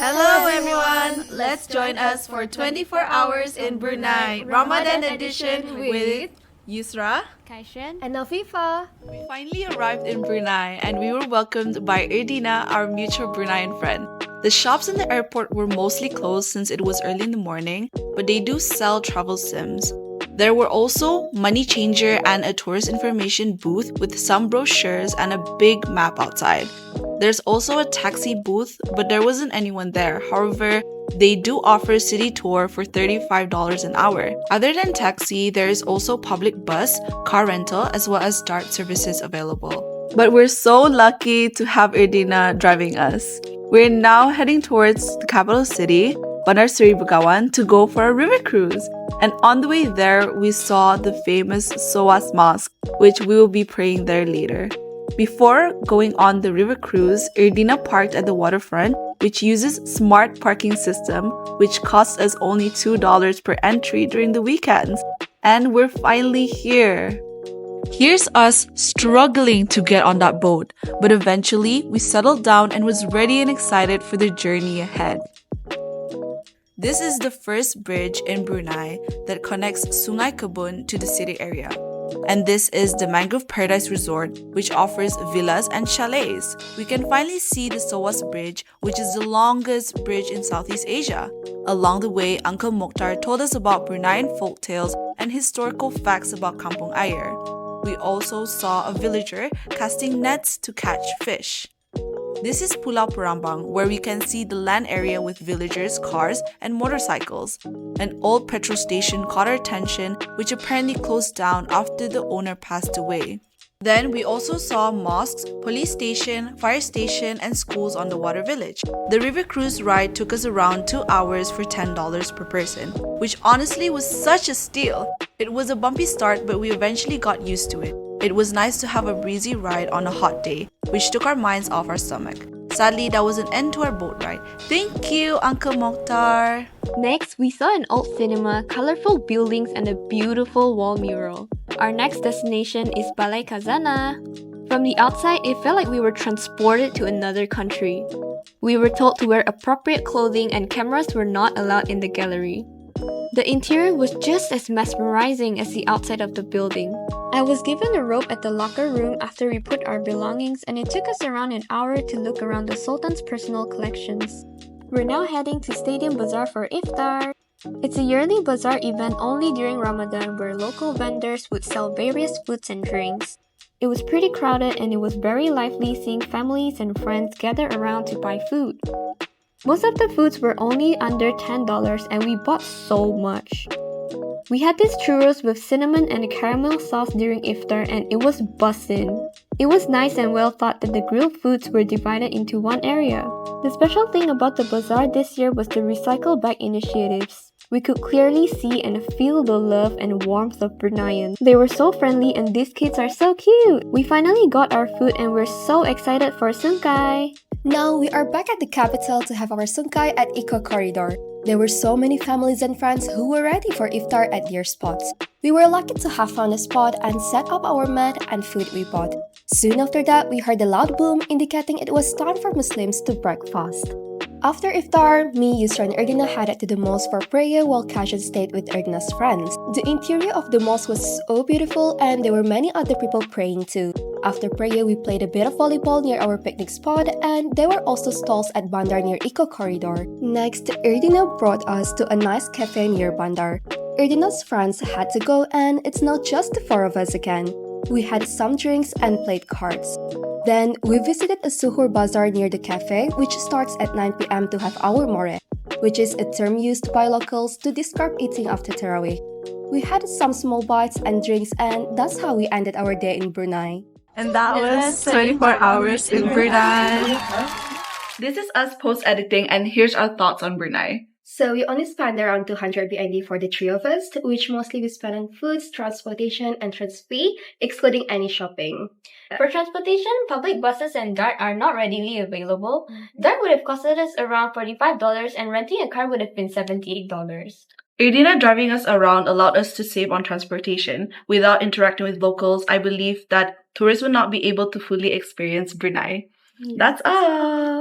Hello everyone! Let's join us for 24 hours in Brunei, Ramadan edition with Yusra Kaishan and Afifa. We finally arrived in Brunei and we were welcomed by Erdina, our mutual Bruneian friend. The shops in the airport were mostly closed since it was early in the morning, but they do sell travel sims. There were also money changer and a tourist information booth with some brochures and a big map outside. There's also a taxi booth, but there wasn't anyone there. However, they do offer a city tour for $35 an hour. Other than taxi, there is also public bus, car rental, as well as DART services available. But we're so lucky to have Erdina driving us. We're now heading towards the capital city, Bandar Seri Begawan, to go for a river cruise. And on the way there, we saw the famous Soas Mosque, which we will be praying there later. Before going on the river cruise, Erdina parked at the waterfront, which uses smart parking system, which costs us only $2 per entry during the weekends. And we're finally here. Here's us struggling to get on that boat, but eventually we settled down and was ready and excited for the journey ahead. This is the first bridge in Brunei that connects Sungai Kebun to the city area. And this is the Mangrove Paradise Resort, which offers villas and chalets. We can finally see the Soas Bridge, which is the longest bridge in Southeast Asia. Along the way, Uncle Mokhtar told us about Bruneian folktales and historical facts about Kampung Ayer. We also saw a villager casting nets to catch fish. This is Pulau Perambang, where we can see the land area with villagers, cars, and motorcycles. An old petrol station caught our attention, which apparently closed down after the owner passed away. Then we also saw mosques, police station, fire station, and schools on the water village. The river cruise ride took us around 2 hours for $10 per person, which honestly was such a steal. It was a bumpy start, but we eventually got used to it. It was nice to have a breezy ride on a hot day, which took our minds off our stomach. Sadly, that was an end to our boat ride. Thank you, Uncle Mokhtar. Next, we saw an old cinema, colorful buildings, and a beautiful wall mural. Our next destination is Balai Khazanah. From the outside, it felt like we were transported to another country. We were told to wear appropriate clothing and cameras were not allowed in the gallery. The interior was just as mesmerizing as the outside of the building. I was given a rope at the locker room after we put our belongings, and it took us around an hour to look around the Sultan's personal collections. We're now heading to Stadium Bazaar for iftar. It's a yearly bazaar event only during Ramadan where local vendors would sell various foods and drinks. It was pretty crowded and it was very lively seeing families and friends gather around to buy food. Most of the foods were only under $10 and we bought so much. We had this churros with cinnamon and a caramel sauce during iftar and it was bussin'. It was nice and well thought that the grilled foods were divided into one area. The special thing about the bazaar this year was the recycle bag initiatives. We could clearly see and feel the love and warmth of Bruneians. They were so friendly and these kids are so cute. We finally got our food and we're so excited for Sungkai. Now we are back at the capital to have our Sungkai at Eco Corridor. There were so many families and friends who were ready for iftar at their spots. We were lucky to have found a spot and set up our mat and food we bought. Soon after that, we heard a loud boom indicating it was time for Muslims to breakfast. After iftar, me, Yusra and Erdina headed to the mosque for prayer while Kashan stayed with Erdina's friends. The interior of the mosque was so beautiful and there were many other people praying too. After prayer, we played a bit of volleyball near our picnic spot and there were also stalls at Bandar near Eco Corridor. Next, Erdina brought us to a nice cafe near Bandar. Erdina's friends had to go and it's now just the four of us again. We had some drinks and played cards. Then, we visited a Suhoor Bazaar near the cafe, which starts at 9 p.m. to have our more, which is a term used by locals to describe eating after Tarawih. We had some small bites and drinks and that's how we ended our day in Brunei. And that was 24 hours in Brunei. This is us post-editing and here's our thoughts on Brunei. So we only spent around 200 BND for the three of us, which mostly we spent on foods, transportation, and fee, excluding any shopping. For transportation, public buses and DART are not readily available. DART would have costed us around $45 and renting a car would have been $78. Erdina driving us around allowed us to save on transportation. Without interacting with locals, I believe that tourists would not be able to fully experience Brunei. That's all!